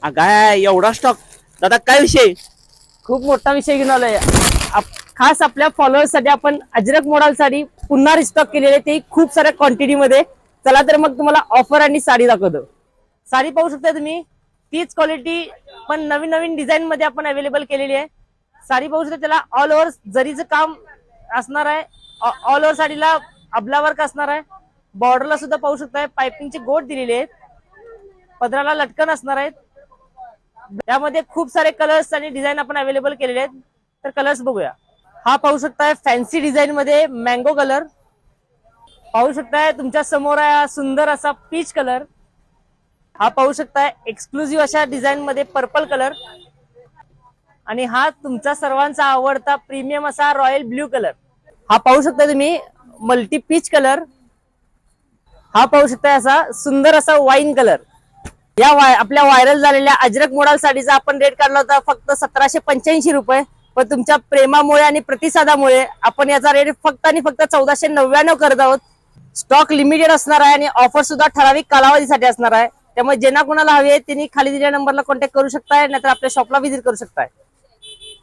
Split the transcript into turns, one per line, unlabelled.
काय एवढा स्टॉक दादा, काय विषय?
खूप मोठा विषय घेऊन आलोय. खास आपल्या फॉलोअर्स साठी आपण अजरक मॉडेल साडी पुन्हा रिस्टॉक केलेली आहे, ते खूप साऱ्या क्वांटिटी मध्ये. चला तर मग तुम्हाला ऑफर आणि साडी दाखवतो. साडी पाहू शकता तुम्ही, तीच क्वालिटी पण नवीन नवीन डिझाईन मध्ये आपण अवेलेबल केलेली आहे. साडी पाहू शकता, त्याला ऑल ओव्हर जरीचं काम असणार आहे. ऑल ओव्हर साडीला अबला वर्क असणार आहे. बॉर्डरला सुद्धा पाहू शकताय पाइपिंगचे गोट दिलेले आहेत. पदराला लटकन असणार आहेत. त्यामध्ये खूप सारे कलर्स आणि डिझाईन आपण अवेलेबल केलेले आहेत. तर कलर्स बघूया. हा पाहू शकताय फॅन्सी डिझाईन मध्ये मँगो कलर पाहू शकताय. तुमच्या समोर आहे सुंदर असा पीच कलर. हा पाहू शकताय एक्सक्लुझिव्ह अशा डिझाईन मध्ये पर्पल कलर. आणि हा तुमचा सर्वांचा आवडता प्रीमियम असा रॉयल ब्ल्यू कलर. हा पाहू शकता तुम्ही मल्टी पीच कलर. हा पाहू शकताय असा सुंदर असा वाईन कलर. या आपल्या व्हायरल झालेल्या अजरक मॉडेल साडीचा आपण रेट काढला होता फक्त 1785 रुपये. पण तुमच्या प्रेमामुळे आणि प्रतिसादामुळे आपण याचा रेट फक्त आणि फक्त 1499 करत आहोत. स्टॉक लिमिटेड असणार आहे आणि ऑफर सुद्धा ठराविक कालावधीसाठी असणार आहे. त्यामुळे ज्यांना कोणाला हवे आहे त्यांनी खाली दिलेल्या नंबरला कॉन्टॅक्ट करू शकताय, नाहीतर आपल्या शॉपला व्हिजिट करू शकताय.